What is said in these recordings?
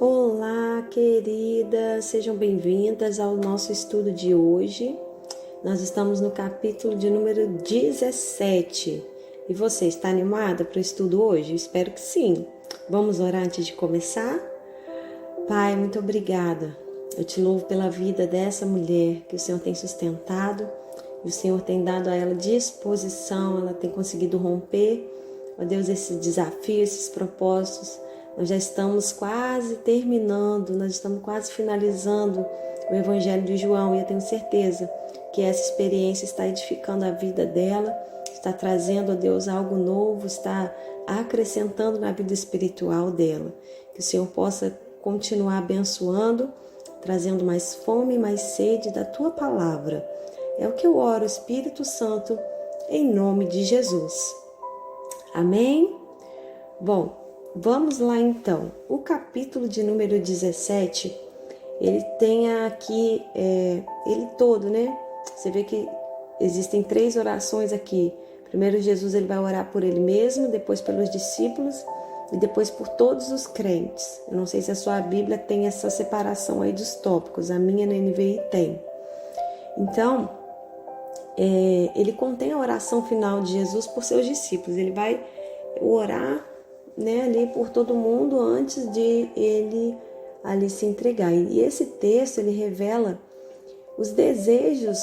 Olá, queridas, sejam bem-vindas ao nosso estudo de hoje. Nós estamos no capítulo de número 17. E você está animada para o estudo hoje? Eu espero que sim. Vamos orar antes de começar? Pai, muito obrigada. Eu te louvo pela vida dessa mulher que o Senhor tem sustentado e o Senhor tem dado a ela disposição, ela tem conseguido romper, ó Deus, esse desafio, esses propósitos. Nós já estamos quase terminando, nós estamos quase finalizando o Evangelho de João e eu tenho certeza que essa experiência está edificando a vida dela, está trazendo a Deus algo novo, está acrescentando na vida espiritual dela. Que o Senhor possa continuar abençoando, trazendo mais fome e mais sede da Tua Palavra. É o que eu oro, Espírito Santo, em nome de Jesus. Amém? Bom, vamos lá então. O capítulo de número 17, ele tem aqui, ele todo, né? Você vê que existem 3 orações aqui. Primeiro Jesus ele vai orar por ele mesmo, depois pelos discípulos e depois por todos os crentes. Eu não sei se a sua Bíblia tem essa separação aí dos tópicos, a minha na NVI tem. Então, ele contém a oração final de Jesus por seus discípulos. Ele vai orar, né, ali por todo mundo antes de ele ali se entregar. E esse texto ele revela os desejos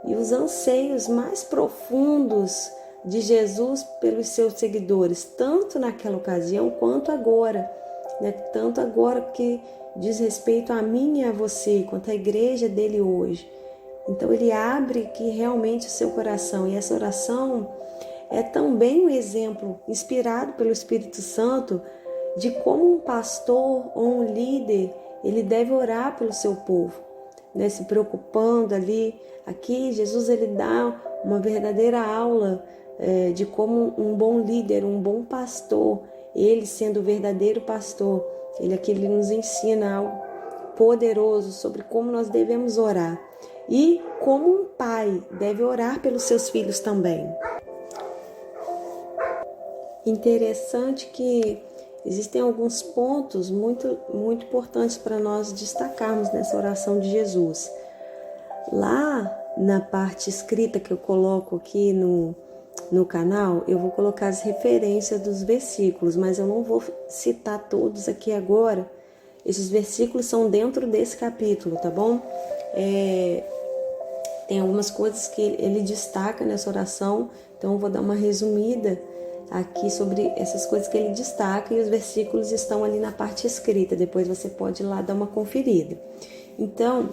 e os anseios mais profundos de Jesus pelos seus seguidores, tanto naquela ocasião quanto agora, né? Tanto agora que diz respeito a mim e a você, quanto à igreja dele hoje. Então ele abre aqui realmente o seu coração, e essa oração é também um exemplo inspirado pelo Espírito Santo de como um pastor ou um líder ele deve orar pelo seu povo, né? Se preocupando ali. Aqui Jesus ele dá uma verdadeira aula de como um bom líder, um bom pastor, ele sendo o verdadeiro pastor, ele nos ensina algo poderoso sobre como nós devemos orar e como um pai deve orar pelos seus filhos também. Interessante que existem alguns pontos muito importantes para nós destacarmos nessa oração de Jesus. Lá na parte escrita que eu coloco aqui no canal, eu vou colocar as referências dos versículos, mas eu não vou citar todos aqui agora. Esses versículos são dentro desse capítulo, tá bom? Tem algumas coisas que ele destaca nessa oração, então eu vou dar uma resumida aqui sobre essas coisas que ele destaca, e os versículos estão ali na parte escrita, depois você pode ir lá dar uma conferida. Então,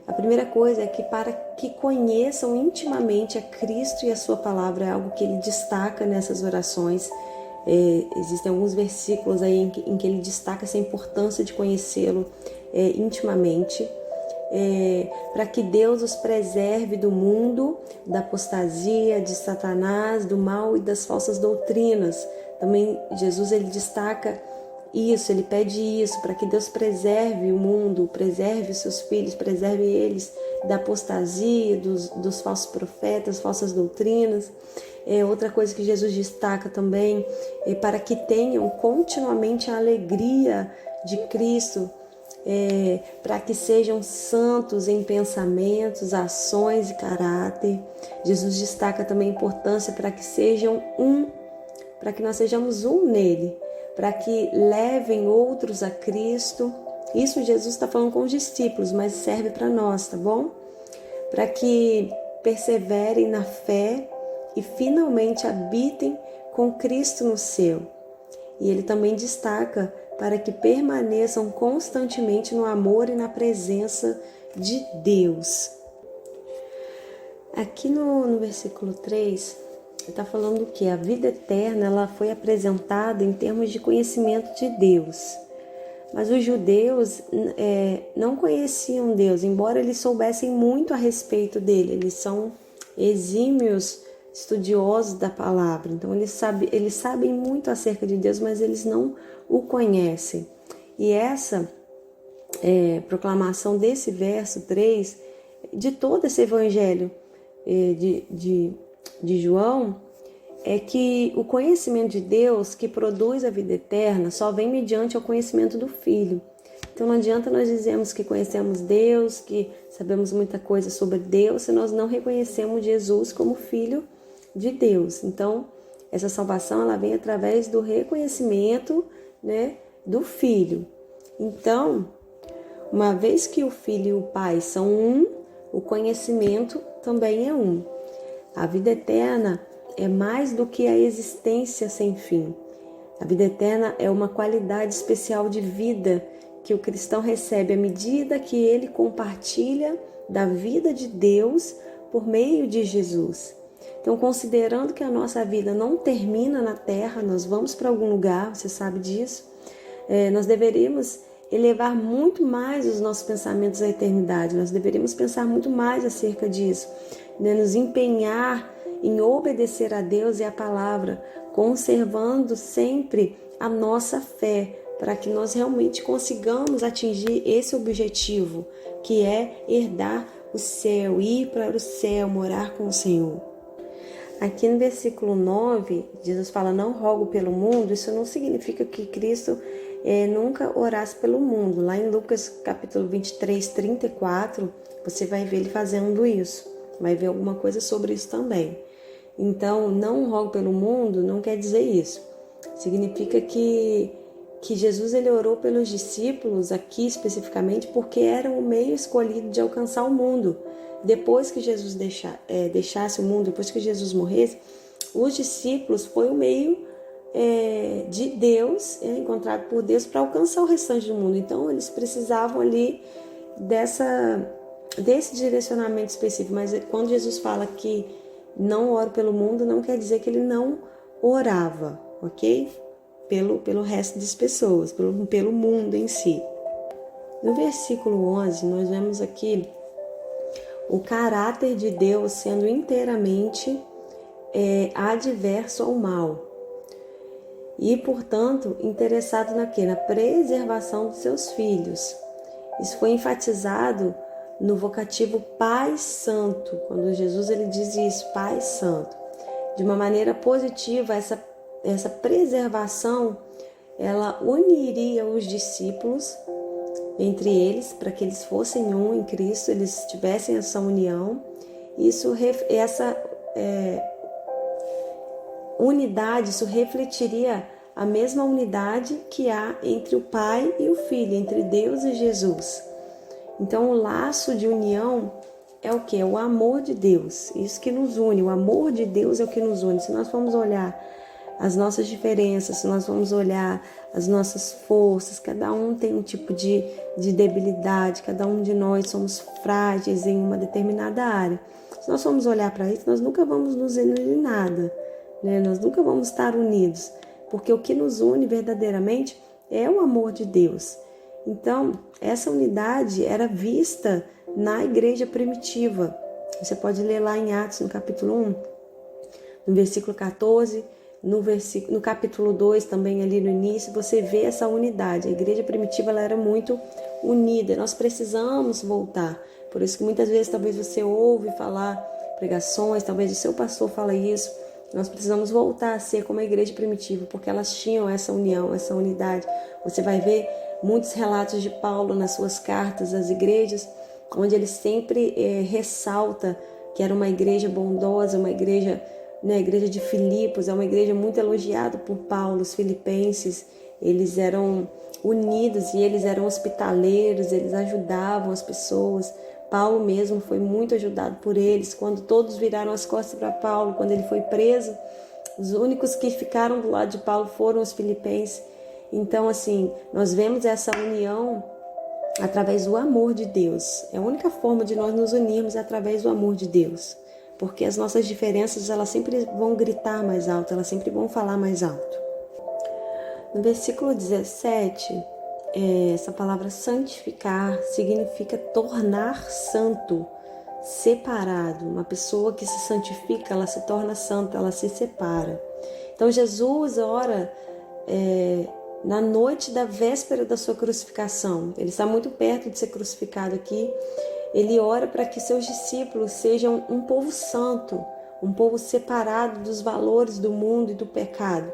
a primeira coisa é que para que conheçam intimamente a Cristo e a sua palavra, é algo que ele destaca nessas orações. Existem alguns versículos aí em que ele destaca essa importância de conhecê-lo intimamente. Para que Deus os preserve do mundo, da apostasia, de Satanás, do mal e das falsas doutrinas. Também Jesus ele destaca isso, ele pede isso, para que Deus preserve o mundo, preserve os seus filhos, preserve eles da apostasia, dos falsos profetas, falsas doutrinas. Outra coisa que Jesus destaca também é para que tenham continuamente a alegria de Cristo, para que sejam santos em pensamentos, ações e caráter. Jesus destaca também a importância para que sejam para que nós sejamos nele, para que levem outros a Cristo. Isso Jesus está falando com os discípulos, mas serve para nós, tá bom? Para que perseverem na fé e finalmente habitem com Cristo no céu. E ele também destaca para que permaneçam constantemente no amor e na presença de Deus. Aqui no versículo 3, ele está falando que a vida eterna ela foi apresentada em termos de conhecimento de Deus. Mas os judeus não conheciam Deus, embora eles soubessem muito a respeito dele. Eles são exímios estudiosos da palavra, então eles sabem muito acerca de Deus, mas eles não o conhecem. E essa proclamação desse verso 3, de todo esse evangelho de João, é que o conhecimento de Deus que produz a vida eterna só vem mediante o conhecimento do Filho. Então não adianta nós dizermos que conhecemos Deus, que sabemos muita coisa sobre Deus, se nós não reconhecemos Jesus como Filho de Deus. Então, essa salvação ela vem através do reconhecimento, né, do Filho. Então, uma vez que o Filho e o Pai são um, o conhecimento também é um. A vida eterna é mais do que a existência sem fim. A vida eterna é uma qualidade especial de vida que o cristão recebe à medida que ele compartilha da vida de Deus por meio de Jesus. Então, considerando que a nossa vida não termina na terra, nós vamos para algum lugar, você sabe disso, nós deveríamos elevar muito mais os nossos pensamentos à eternidade, nós deveríamos pensar muito mais acerca disso, né? Nos empenhar em obedecer a Deus e a palavra, conservando sempre a nossa fé, para que nós realmente consigamos atingir esse objetivo, que é herdar o céu, ir para o céu, morar com o Senhor. Aqui no versículo 9, Jesus fala, não rogo pelo mundo, isso não significa que Cristo nunca orasse pelo mundo. Lá em Lucas capítulo 23, 34, você vai ver ele fazendo isso, vai ver alguma coisa sobre isso também. Então, não rogo pelo mundo não quer dizer isso. Significa que Jesus ele orou pelos discípulos aqui especificamente porque era o meio escolhido de alcançar o mundo. Depois que Jesus deixasse o mundo, depois que Jesus morresse, os discípulos foi o meio de Deus, encontrado por Deus, para alcançar o restante do mundo. Então, eles precisavam ali desse direcionamento específico. Mas quando Jesus fala que não oro pelo mundo, não quer dizer que ele não orava, ok? Pelo resto das pessoas, pelo mundo em si. No versículo 11, nós vemos aqui o caráter de Deus sendo inteiramente adverso ao mal e, portanto, interessado na preservação dos seus filhos. Isso foi enfatizado no vocativo Pai Santo, quando Jesus ele diz isso, Pai Santo. De uma maneira positiva, essa preservação, ela uniria os discípulos entre eles, para que eles fossem um em Cristo, eles tivessem essa união. Essa unidade, isso refletiria a mesma unidade que há entre o Pai e o Filho, entre Deus e Jesus. Então, o laço de união é o que? É o amor de Deus, isso que nos une, o amor de Deus é o que nos une. Se nós formos olhar as nossas diferenças, se nós vamos olhar as nossas forças, cada um tem um tipo de debilidade, cada um de nós somos frágeis em uma determinada área. Se nós formos olhar para isso, nós nunca vamos nos unir em nada, né? Nós nunca vamos estar unidos, porque o que nos une verdadeiramente é o amor de Deus. Então, essa unidade era vista na igreja primitiva. Você pode ler lá em Atos, no capítulo 1, no versículo 14, no capítulo 2, também ali no início, você vê essa unidade. A igreja primitiva ela era muito unida. Nós precisamos voltar. Por isso que muitas vezes talvez você ouve falar pregações, talvez o seu pastor fala isso. Nós precisamos voltar a ser como a igreja primitiva, porque elas tinham essa união, essa unidade. Você vai ver muitos relatos de Paulo nas suas cartas às igrejas, onde ele sempre ressalta que era uma igreja bondosa, uma igreja, né, a igreja de Filipos, é uma igreja muito elogiada por Paulo. Os filipenses, eles eram unidos e eles eram hospitaleiros, eles ajudavam as pessoas. Paulo mesmo foi muito ajudado por eles. Quando todos viraram as costas para Paulo, quando ele foi preso, os únicos que ficaram do lado de Paulo foram os filipenses. Então, assim, nós vemos essa união através do amor de Deus. É a única forma de nós nos unirmos é através do amor de Deus. Porque as nossas diferenças, elas sempre vão gritar mais alto, elas sempre vão falar mais alto. No versículo 17, essa palavra santificar significa tornar santo, separado. Uma pessoa que se santifica, ela se torna santa, ela se separa. Então Jesus ora na noite da véspera da sua crucificação. Ele está muito perto de ser crucificado aqui. Ele ora para que seus discípulos sejam um povo santo, um povo separado dos valores do mundo e do pecado,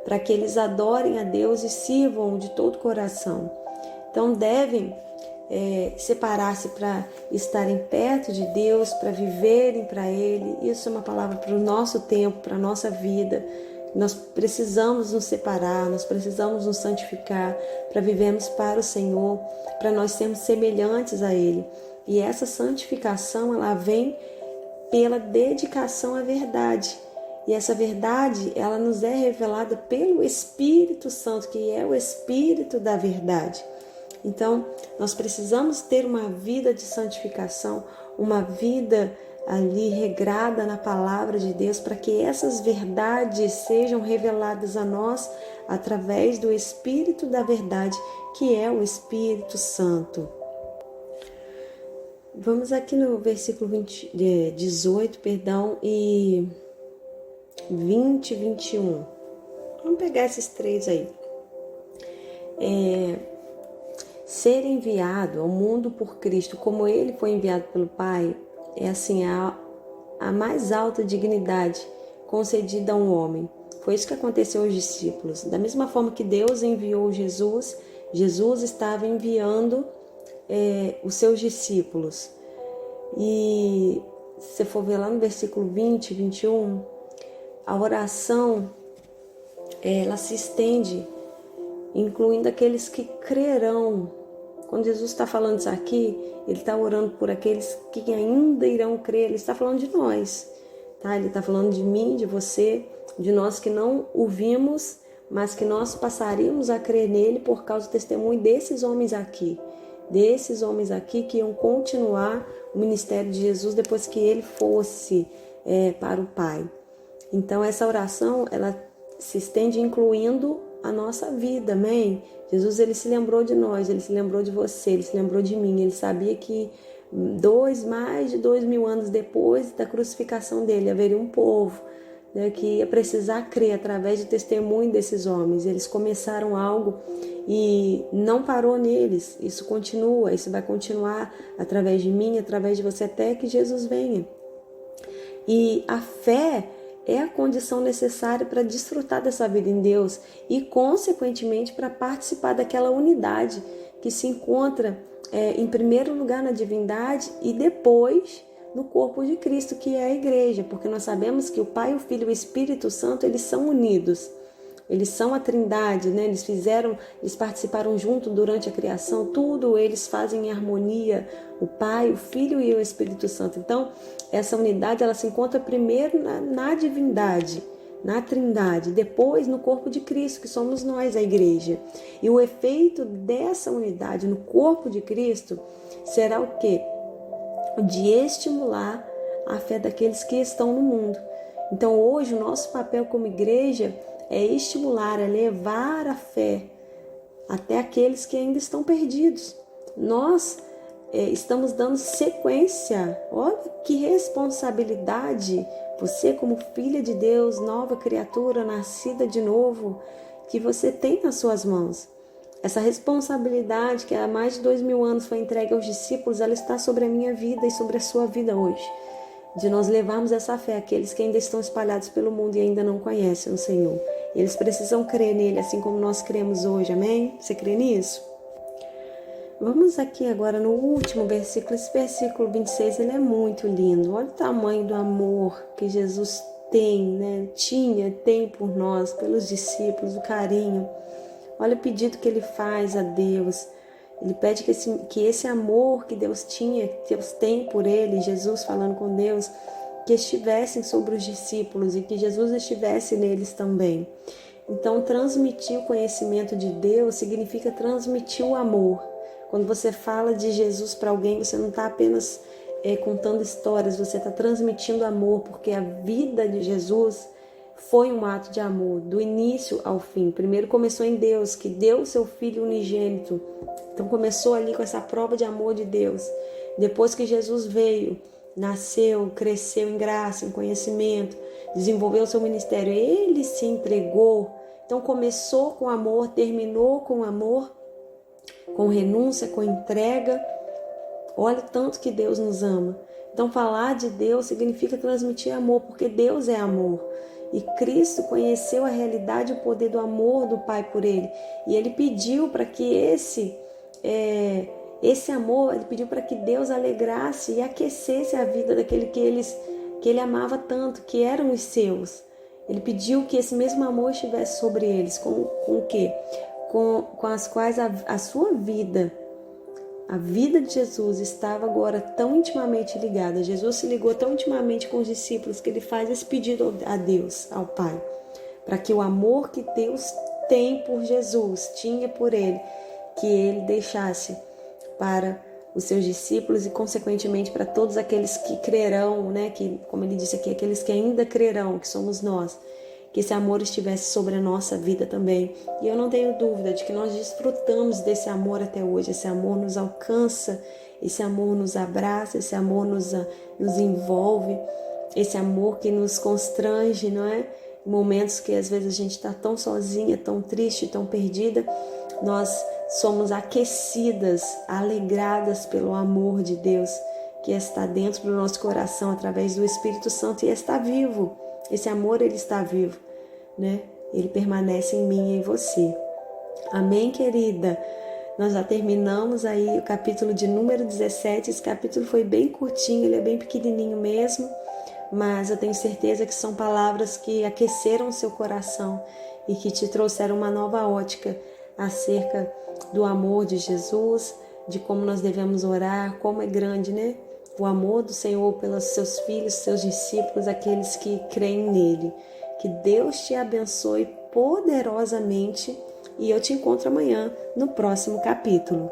para que eles adorem a Deus e sirvam de todo o coração. Então devem separar-se para estarem perto de Deus, para viverem para Ele. Isso é uma palavra para o nosso tempo, para a nossa vida. Nós precisamos nos separar, nós precisamos nos santificar para vivermos para o Senhor, para nós sermos semelhantes a Ele. E essa santificação, ela vem pela dedicação à verdade. E essa verdade, ela nos é revelada pelo Espírito Santo, que é o Espírito da verdade. Então, nós precisamos ter uma vida de santificação, uma vida ali regrada na palavra de Deus, para que essas verdades sejam reveladas a nós através do Espírito da verdade, que é o Espírito Santo. Vamos aqui no versículo 18, e 20 e 21. Vamos pegar esses três aí. Ser enviado ao mundo por Cristo, como Ele foi enviado pelo Pai, é assim a mais alta dignidade concedida a um homem. Foi isso que aconteceu aos discípulos. Da mesma forma que Deus enviou Jesus, Jesus estava enviando os seus discípulos. E se você for ver lá no versículo 20 e 21, a oração ela se estende, incluindo aqueles que crerão. Quando Jesus está falando isso aqui, Ele está orando por aqueles que ainda irão crer. Ele está falando de nós, tá? Ele está falando de mim, de você, de nós que não o vimos, mas que nós passaríamos a crer nele por causa do testemunho desses homens aqui. Desses homens aqui que iam continuar o ministério de Jesus depois que Ele fosse para o Pai. Então essa oração, ela se estende incluindo a nossa vida, amém? Jesus, Ele se lembrou de nós, Ele se lembrou de você, Ele se lembrou de mim. Ele sabia que mais de 2000 anos depois da crucificação dele, haveria um povo, né, que ia precisar crer através do testemunho desses homens. Eles começaram algo e não parou neles. Isso continua, isso vai continuar através de mim, através de você, até que Jesus venha. E a fé é a condição necessária para desfrutar dessa vida em Deus e, consequentemente, para participar daquela unidade que se encontra em primeiro lugar na divindade e depois no corpo de Cristo, que é a igreja, porque nós sabemos que o Pai, o Filho e o Espírito Santo, eles são unidos. Eles são a trindade, né? Eles participaram junto durante a criação, tudo eles fazem em harmonia, o Pai, o Filho e o Espírito Santo. Então, essa unidade, ela se encontra primeiro na divindade, na trindade, depois no corpo de Cristo, que somos nós, a igreja. E o efeito dessa unidade no corpo de Cristo será o quê? De estimular a fé daqueles que estão no mundo. Então, hoje, o nosso papel como igreja é estimular, é levar a fé até aqueles que ainda estão perdidos. Nós estamos dando sequência. Olha que responsabilidade, você como filha de Deus, nova criatura, nascida de novo, que você tem nas suas mãos. Essa responsabilidade que há mais de 2000 anos foi entregue aos discípulos, ela está sobre a minha vida e sobre a sua vida hoje. De nós levarmos essa fé àqueles que ainda estão espalhados pelo mundo e ainda não conhecem o Senhor. Eles precisam crer nele, assim como nós cremos hoje, amém? Você crê nisso? Vamos aqui agora no último versículo. Esse versículo 26, ele é muito lindo. Olha o tamanho do amor que Jesus tem, né? Tem por nós, pelos discípulos, o carinho. Olha o pedido que ele faz a Deus. Ele pede que esse amor que Deus tem por ele, Jesus falando com Deus, que estivessem sobre os discípulos e que Jesus estivesse neles também. Então, transmitir o conhecimento de Deus significa transmitir o amor. Quando você fala de Jesus para alguém, você não está apenas contando histórias, você está transmitindo amor, porque a vida de Jesus foi um ato de amor, do início ao fim. Primeiro começou em Deus, que deu o seu Filho unigênito. Então começou ali com essa prova de amor de Deus. Depois que Jesus veio, nasceu, cresceu em graça, em conhecimento, desenvolveu o seu ministério, ele se entregou. Então começou com amor, terminou com amor, com renúncia, com entrega. Olha o tanto que Deus nos ama. Então, falar de Deus significa transmitir amor, porque Deus é amor. E Cristo conheceu a realidade e o poder do amor do Pai por ele. E ele pediu para que esse amor, ele pediu para que Deus alegrasse e aquecesse a vida daquele que ele amava tanto, que eram os seus. Ele pediu que esse mesmo amor estivesse sobre eles. Com o quê? Com as quais a sua vida, a vida de Jesus estava agora tão intimamente ligada. Jesus se ligou tão intimamente com os discípulos que ele faz esse pedido a Deus, ao Pai, para que o amor que Deus tem por Jesus, tinha por ele, que ele deixasse para os seus discípulos e consequentemente para todos aqueles que crerão, né? Que, como ele disse aqui, aqueles que ainda crerão, que somos nós, que esse amor estivesse sobre a nossa vida também. E eu não tenho dúvida de que nós desfrutamos desse amor até hoje. Esse amor nos alcança, esse amor nos abraça, esse amor nos envolve, esse amor que nos constrange, não é? Em momentos que às vezes a gente está tão sozinha, tão triste, tão perdida, nós somos aquecidas, alegradas pelo amor de Deus que está dentro do nosso coração através do Espírito Santo e está vivo. Esse amor, ele está vivo, né? Ele permanece em mim e em você. Amém, querida? Nós já terminamos aí o capítulo de número 17. Esse capítulo foi bem curtinho, ele é bem pequenininho mesmo, mas eu tenho certeza que são palavras que aqueceram o seu coração e que te trouxeram uma nova ótica acerca do amor de Jesus, de como nós devemos orar, como é grande, né? O amor do Senhor pelos seus filhos, seus discípulos, aqueles que creem nele. Que Deus te abençoe poderosamente e eu te encontro amanhã no próximo capítulo.